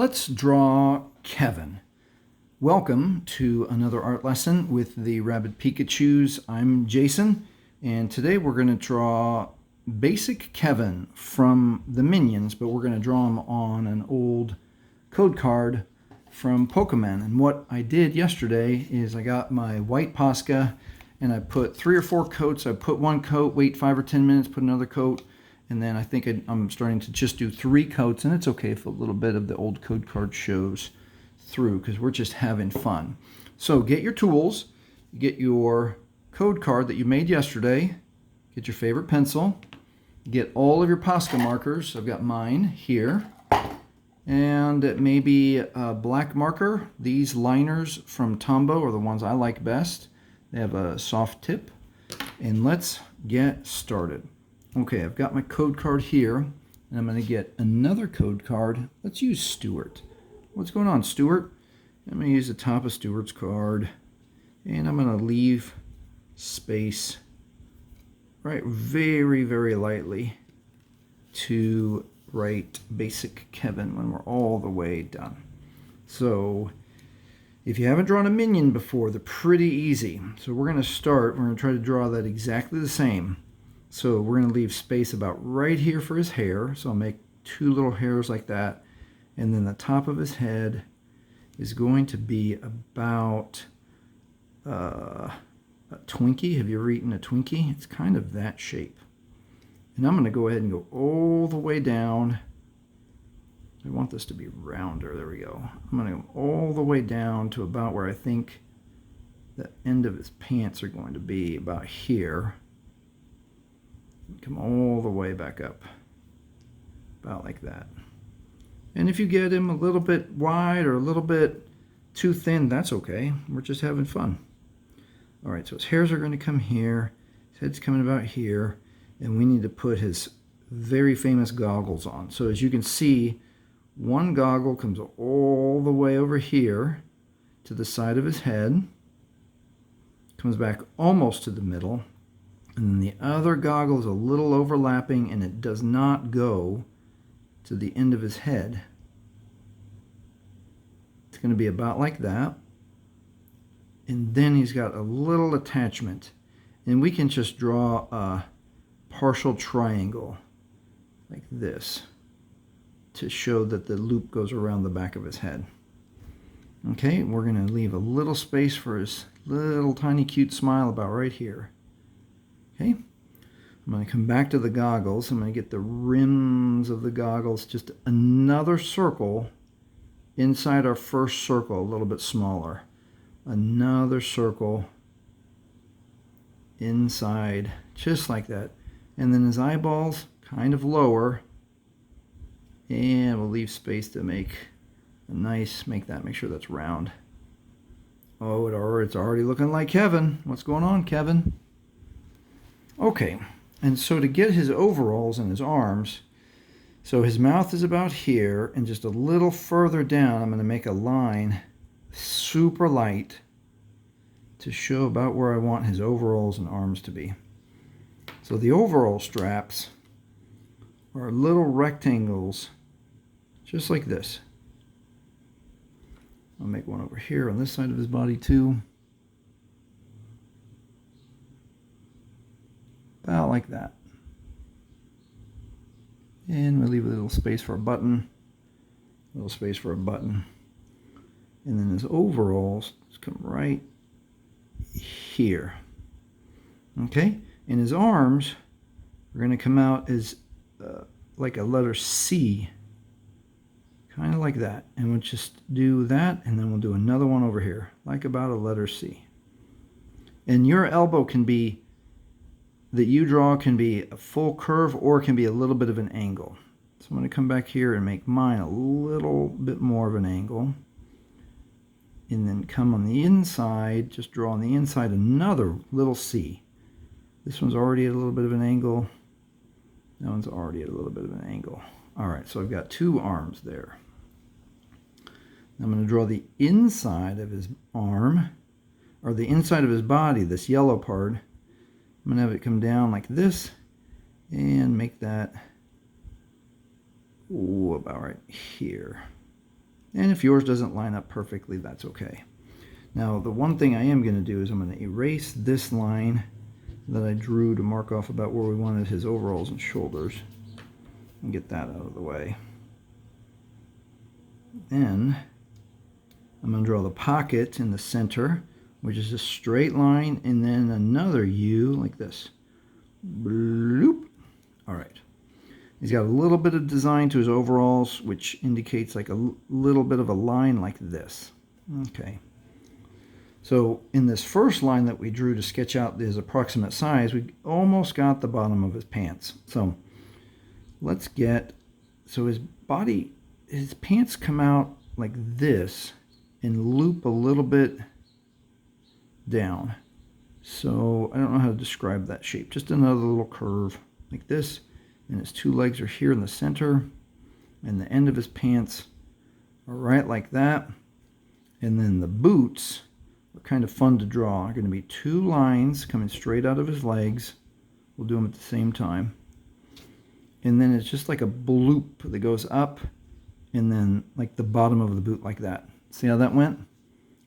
Let's draw Kevin. Welcome to another art lesson with the Rabid Pikachus. I'm Jason, and today we're going to draw basic Kevin from the Minions, but we're going to draw him on an old code card from Pokemon. And what I did yesterday is I got my white Posca and I put 3 or 4 coats. I put one coat, wait 5 or 10 minutes, put another coat, and then I think I'm starting to just do 3 coats, and it's okay if a little bit of the old code card shows through because we're just having fun. So get your tools, get your code card that you made yesterday, get your favorite pencil, get all of your Posca markers. I've got mine here, and maybe a black marker. These liners from Tombow are the ones I like best. They have a soft tip, and let's get started. Okay, I've got my code card here, and I'm going to get another code card. Let's use Stuart. What's going on, Stuart? I'm going to use the top of Stuart's card, and I'm going to leave space right very, very lightly to write basic Kevin when we're all the way done. So if you haven't drawn a minion before, they're pretty easy. So we're going to try to draw that exactly the same. So we're going to leave space about right here for his hair. So I'll make 2 little hairs like that. And then the top of his head is going to be about a Twinkie. Have you ever eaten a Twinkie? It's kind of that shape. And I'm going to go ahead and go all the way down. I want this to be rounder. There we go. I'm going to go all the way down to about where I think the end of his pants are going to be, about here. Come all the way back up, about like that. And if you get him a little bit wide or a little bit too thin, that's okay. We're just having fun. All right, so his hairs are going to come here, his head's coming about here, and we need to put his very famous goggles on. So as you can see, one goggle comes all the way over here to the side of his head, comes back almost to the middle, and then the other goggle is a little overlapping, and it does not go to the end of his head. It's going to be about like that. And then he's got a little attachment. And we can just draw a partial triangle like this to show that the loop goes around the back of his head. Okay, we're going to leave a little space for his little tiny cute smile about right here. Okay, I'm going to come back to the goggles. I'm going to get the rims of the goggles, just another circle inside our first circle, a little bit smaller. Another circle inside, just like that. And then his eyeballs, kind of lower. And we'll leave space to make a nice, make sure that's round. Oh, it's already looking like Kevin. What's going on, Kevin? Okay, and so to get his overalls and his arms, so his mouth is about here, and just a little further down, I'm going to make a line super light to show about where I want his overalls and arms to be. So the overall straps are little rectangles, just like this. I'll make one over here on this side of his body too. About like that. And we'll leave a little space for a button. A little space for a button. And then his overalls just come right here. Okay? And his arms are going to come out as like a letter C. Kind of like that. And we'll just do that, and then we'll do another one over here, like about a letter C. And your elbow can be, that you draw can be a full curve or it can be a little bit of an angle. So I'm going to come back here and make mine a little bit more of an angle. And then come on the inside, just draw on the inside another little C. This one's already at a little bit of an angle. That one's already at a little bit of an angle. All right, so I've got 2 arms there. I'm going to draw the inside of his arm, or the inside of his body, this yellow part. I'm going to have it come down like this and make that about right here. And if yours doesn't line up perfectly, that's okay. Now, the one thing I am going to do is I'm going to erase this line that I drew to mark off about where we wanted his overalls and shoulders and get that out of the way. Then I'm going to draw the pocket in the center, which is a straight line, and then another U like this. Bloop. All right. He's got a little bit of design to his overalls, which indicates like a little bit of a line like this. Okay. So in this first line that we drew to sketch out his approximate size, we almost got the bottom of his pants. So let's get, so his body, his pants come out like this and loop a little bit down. So I don't know how to describe that shape. Just another little curve like this. And his two legs are here in the center. And the end of his pants are right like that. And then the boots are kind of fun to draw. Are going to be two lines coming straight out of his legs. We'll do them at the same time. And then it's just like a bloop that goes up and then like the bottom of the boot like that. See how that went?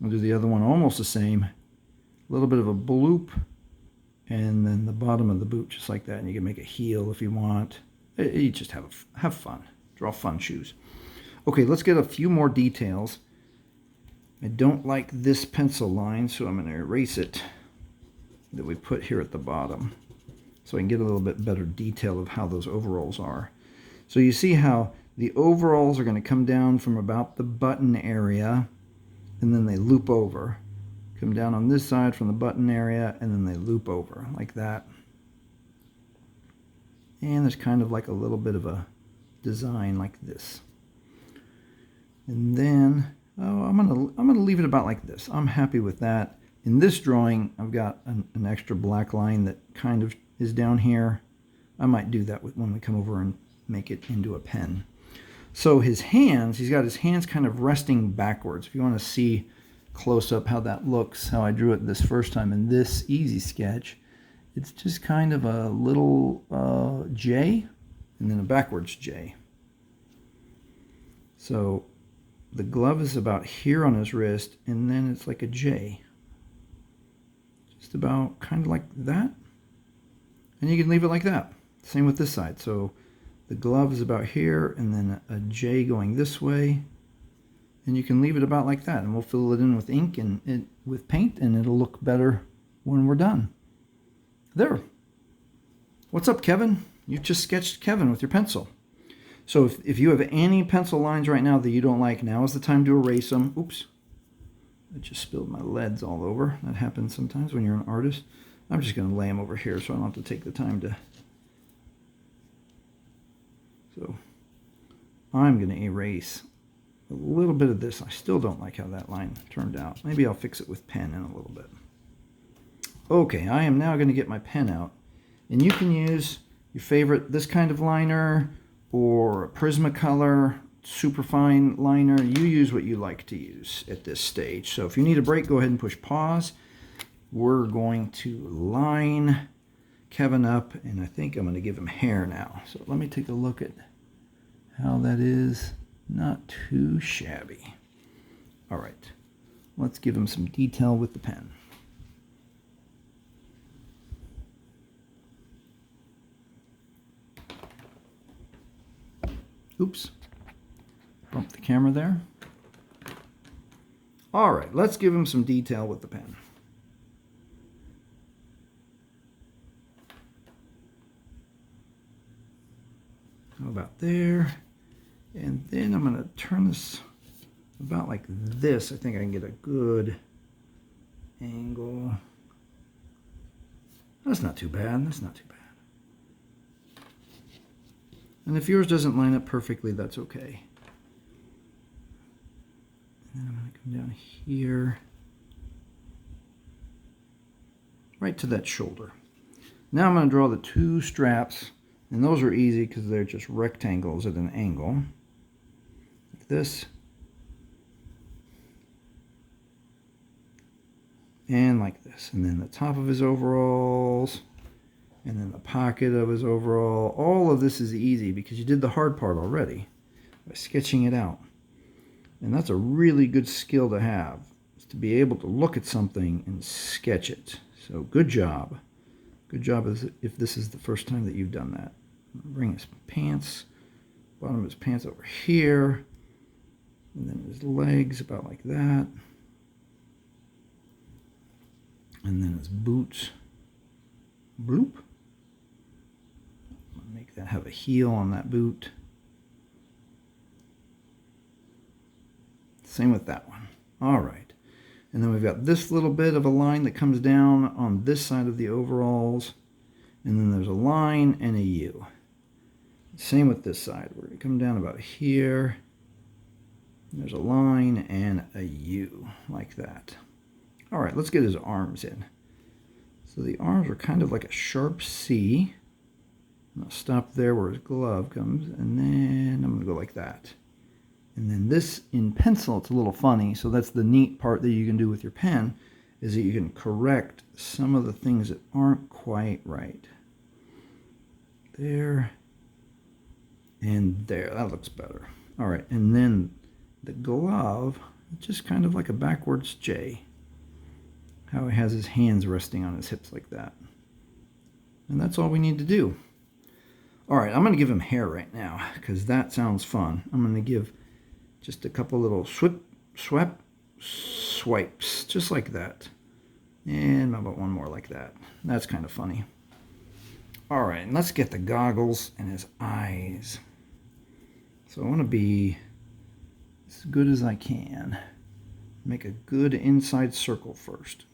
We'll do the other one almost the same. A little bit of a bloop and then the bottom of the boot just like that. And you can make a heel if you want. You just have fun. Draw fun shoes. Okay, let's get a few more details. I don't like this pencil line, so I'm going to erase it that we put here at the bottom so I can get a little bit better detail of how those overalls are. So you see how the overalls are going to come down from about the button area and then they loop over. Come down on this side from the button area and then they loop over like that. And there's kind of like a little bit of a design like this. And then I'm gonna leave it about like this. I'm happy with that. In this drawing, I've got an extra black line that kind of is down here. I might do that when we come over and make it into a pen. So his hands, he's got his hands kind of resting backwards. If you want to see close up how that looks, how I drew it this first time in this easy sketch, it's just kind of a little J and then a backwards J. So the glove is about here on his wrist, and then it's like a J. Just about kind of like that. And you can leave it like that. Same with this side. So the glove is about here, and then a J going this way. And you can leave it about like that. And we'll fill it in with ink and with paint, and it'll look better when we're done. There. What's up, Kevin? You've just sketched Kevin with your pencil. So if you have any pencil lines right now that you don't like, now is the time to erase them. Oops. I just spilled my leads all over. That happens sometimes when you're an artist. I'm just going to lay them over here so I don't have to take the time to... So I'm going to erase a little bit of this. I still don't like how that line turned out. Maybe I'll fix it with pen in a little bit. Okay, I am now going to get my pen out. And you can use your favorite, this kind of liner, or a Prismacolor superfine liner. You use what you like to use at this stage. So if you need a break, go ahead and push pause. We're going to line Kevin up, and I think I'm going to give him hair now. So let me take a look at how that is. Not too shabby. All right, let's give him some detail with the pen. Oops, bumped the camera there. All right, let's give him some detail with the pen. How about there? And then I'm going to turn this about like this. I think I can get a good angle. That's not too bad. That's not too bad. And if yours doesn't line up perfectly, that's okay. And then I'm going to come down here, right to that shoulder. Now I'm going to draw the two straps, and those are easy because they're just rectangles at an angle, like this. And like this. And then the top of his overalls, and then the pocket of his overall. All of this is easy because you did the hard part already by sketching it out. And that's a really good skill to have, is to be able to look at something and sketch it. So good job. Good job if this is the first time that you've done that. Bring his pants, bottom of his pants over here, and then his legs about like that. And then his boots. Bloop. Make that have a heel on that boot. Same with that one. All right. And then we've got this little bit of a line that comes down on this side of the overalls. And then there's a line and a U. Same with this side. We're going to come down about here. There's a line and a U, like that. All right, let's get his arms in. So the arms are kind of like a sharp C. I'm going to stop there where his glove comes, and then I'm going to go like that. And then this, in pencil, it's a little funny, so that's the neat part that you can do with your pen, is that you can correct some of the things that aren't quite right. There, and there. That looks better. All right, and then the glove, just kind of like a backwards J. How he has his hands resting on his hips like that. And that's all we need to do. All right, I'm going to give him hair right now because that sounds fun. I'm going to give just a couple little swipes, just like that. And how about one more like that? That's kind of funny. All right, and let's get the goggles and his eyes. So I want to be as good as I can. Make a good inside circle first.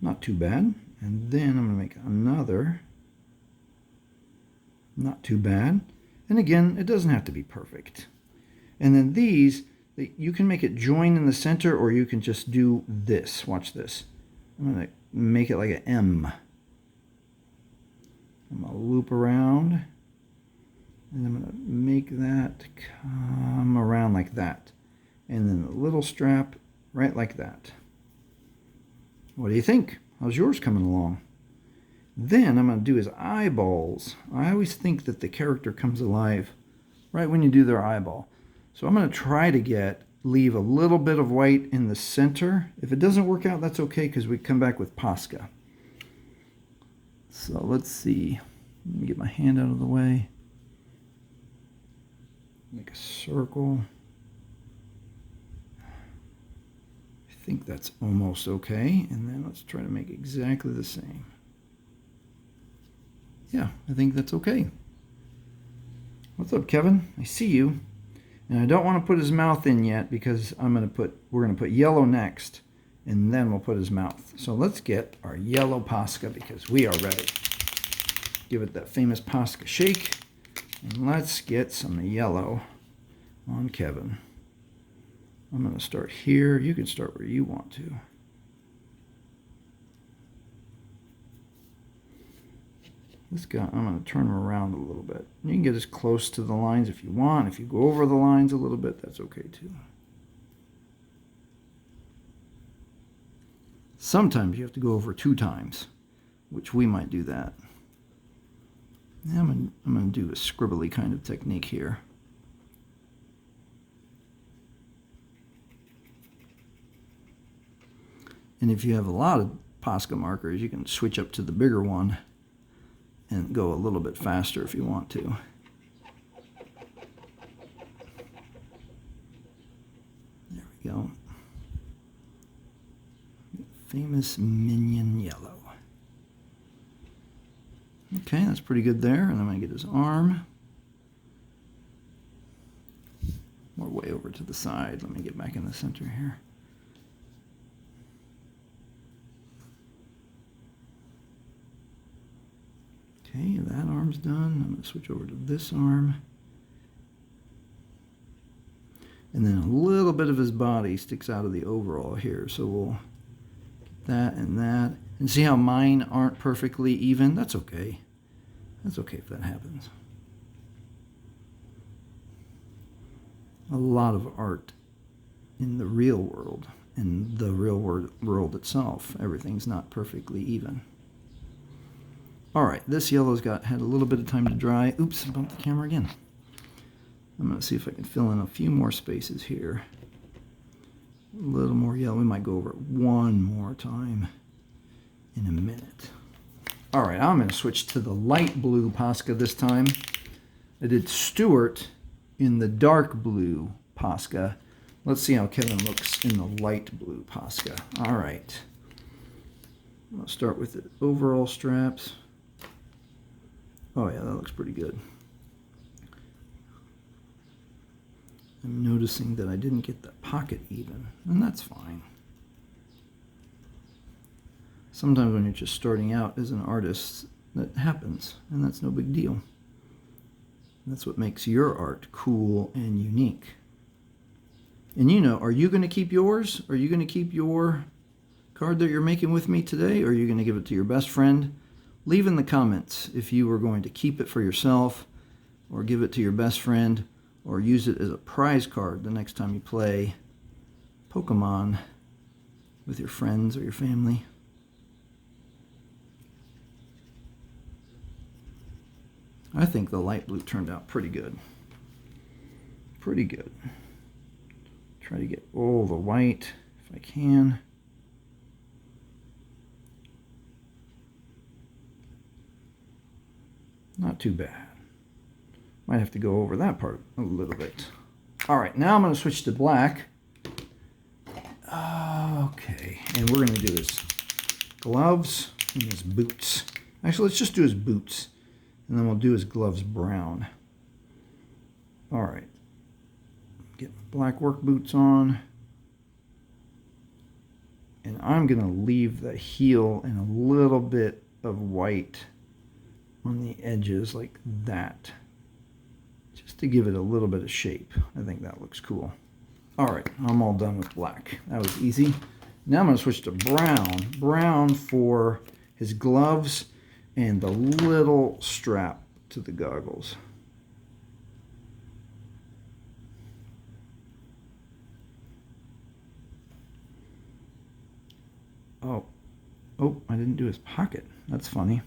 Not too bad. And then I'm going to make another. Not too bad. And again, it doesn't have to be perfect. And then these, you can make it join in the center, or you can just do this. Watch this. I'm going to make it like an M. I'm going to loop around. And I'm going to make that come around like that. And then a little strap right like that. What do you think? How's yours coming along? Then I'm going to do his eyeballs. I always think that the character comes alive right when you do their eyeball. So I'm going to try to leave a little bit of white in the center. If it doesn't work out, that's okay, because we come back with Posca. So let's see. Let me get my hand out of the way. Make a circle. I think that's almost okay. And then let's try to make exactly the same. Yeah, I think that's okay. What's up, Kevin? I see you. And I don't want to put his mouth in yet because we're going to put yellow next, and then we'll put his mouth. So let's get our yellow Posca because we are ready. Give it that famous Posca shake, and let's get some yellow on Kevin. I'm going to start here. You can start where you want to. This guy, I'm going to turn him around a little bit. You can get as close to the lines if you want. If you go over the lines a little bit, that's okay too. Sometimes you have to go over 2 times, which we might do that. Now I'm going to do a scribbly kind of technique here. And if you have a lot of Posca markers, you can switch up to the bigger one and go a little bit faster if you want to. There we go. Famous minion yellow. Okay, that's pretty good there. And I'm going to get his arm. We're way over to the side. Let me get back in the center here. Okay, that arm's done. I'm going to switch over to this arm. And then a little bit of his body sticks out of the overall here. So we'll get that and that. And see how mine aren't perfectly even? That's okay. That's okay if that happens. A lot of art in the real world, in the real world itself, everything's not perfectly even. All right, this yellow's had a little bit of time to dry. Oops, I bumped the camera again. I'm going to see if I can fill in a few more spaces here. A little more yellow. We might go over it one more time in a minute. All right, I'm going to switch to the light blue Posca this time. I did Stuart in the dark blue Posca. Let's see how Kevin looks in the light blue Posca. All right. I'll start with the overall straps. Oh yeah, that looks pretty good. I'm noticing that I didn't get the pocket even, and that's fine. Sometimes when you're just starting out as an artist, that happens, and that's no big deal. That's what makes your art cool and unique. And you know, are you going to keep yours? Are you going to keep your card that you're making with me today, or are you going to give it to your best friend? Leave in the comments if you were going to keep it for yourself, or give it to your best friend, or use it as a prize card the next time you play Pokemon with your friends or your family. I think the light blue turned out pretty good. Pretty good. Try to get all the white if I can. Not too bad. Might have to go over that part a little bit. All right, now I'm going to switch to black. Okay, and we're going to do his gloves and his boots. Actually, let's just do his boots, and then we'll do his gloves brown. All right, get my black work boots on. And I'm going to leave the heel and a little bit of white on the edges like that, just to give it a little bit of shape. I think that looks cool. All right, I'm all done with black. That was easy. Now I'm going to switch to brown. Brown for his gloves and the little strap to the goggles. Oh, I didn't do his pocket. That's funny.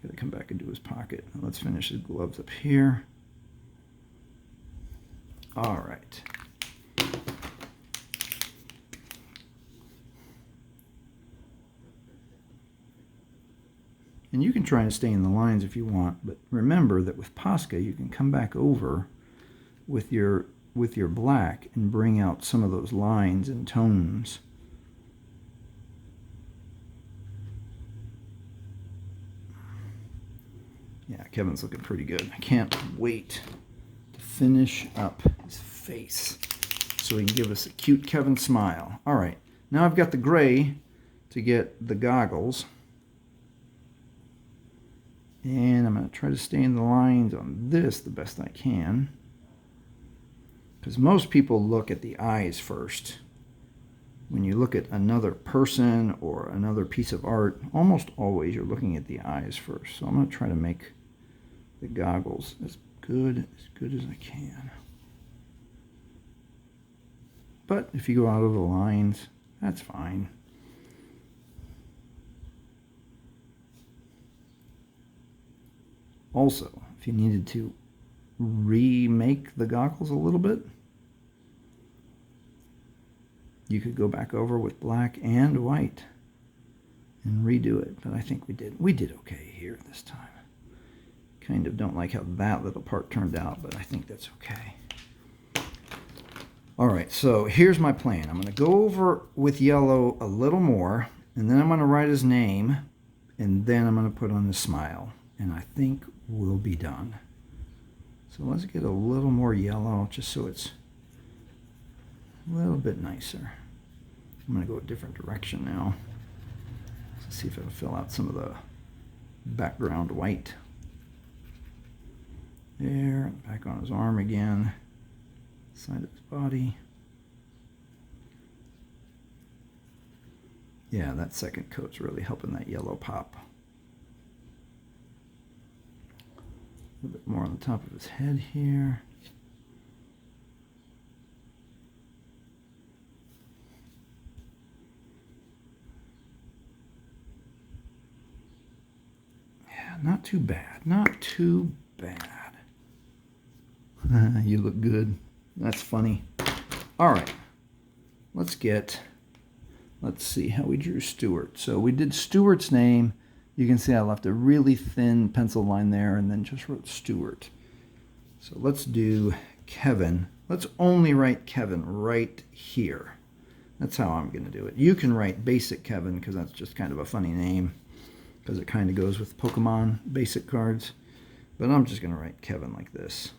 Gotta come back and do his pocket. Let's finish his gloves up here. All right. And you can try and stay in the lines if you want, but remember that with Posca you can come back over with your black and bring out some of those lines and tones. Yeah, Kevin's looking pretty good. I can't wait to finish up his face so he can give us a cute Kevin smile. All right, now I've got the gray to get the goggles. And I'm going to try to stay in the lines on this the best I can, because most people look at the eyes first. When you look at another person or another piece of art, almost always you're looking at the eyes first. So I'm going to try to make the goggles as good as I can. But if you go out of the lines, that's fine. Also, if you needed to remake the goggles a little bit, you could go back over with black and white and redo it. But I think we did okay here this time. Kind of don't like how that little part turned out, but I think that's okay. All right, so here's my plan. I'm going to go over with yellow a little more, and then I'm going to write his name, and then I'm going to put on his smile. And I think we'll be done. So let's get a little more yellow just so it's a little bit nicer. I'm going to go a different direction now. Let's see if it'll fill out some of the background white. There, back on his arm again, side of his body. Yeah, that second coat's really helping that yellow pop. A little bit more on the top of his head here. Yeah, not too bad. Not too bad. You look good. That's funny. All right. Let's see how we drew Stuart. So we did Stuart's name. You can see I left a really thin pencil line there and then just wrote Stuart. So let's do Kevin. Let's only write Kevin right here. That's how I'm going to do it. You can write Basic Kevin because that's just kind of a funny name because it kind of goes with Pokemon basic cards. But I'm just going to write Kevin like this.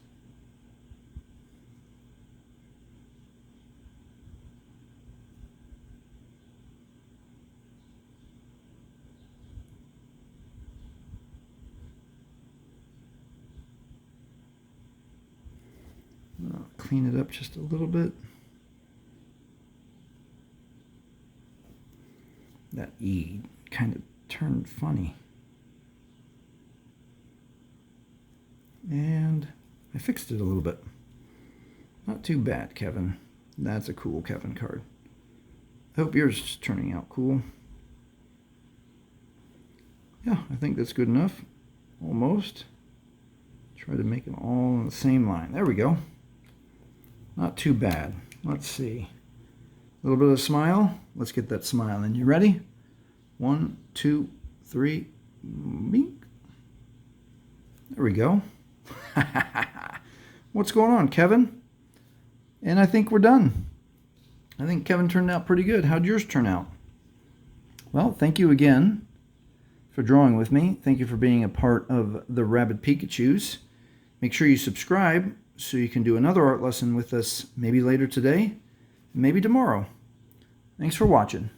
I'll clean it up just a little bit. That E kind of turned funny. And I fixed it a little bit. Not too bad, Kevin. That's a cool Kevin card. I hope yours is turning out cool. Yeah, I think that's good enough. Almost. Try to make them all on the same line. There we go. Not too bad. Let's see. A little bit of a smile. Let's get that smile in. You ready? 1, 2, 3. Mink. There we go. What's going on, Kevin? And I think we're done. I think Kevin turned out pretty good. How'd yours turn out? Well, thank you again for drawing with me. Thank you for being a part of the Rabid Pikachus. Make sure you subscribe so you can do another art lesson with us maybe later today, maybe tomorrow. Thanks for watching.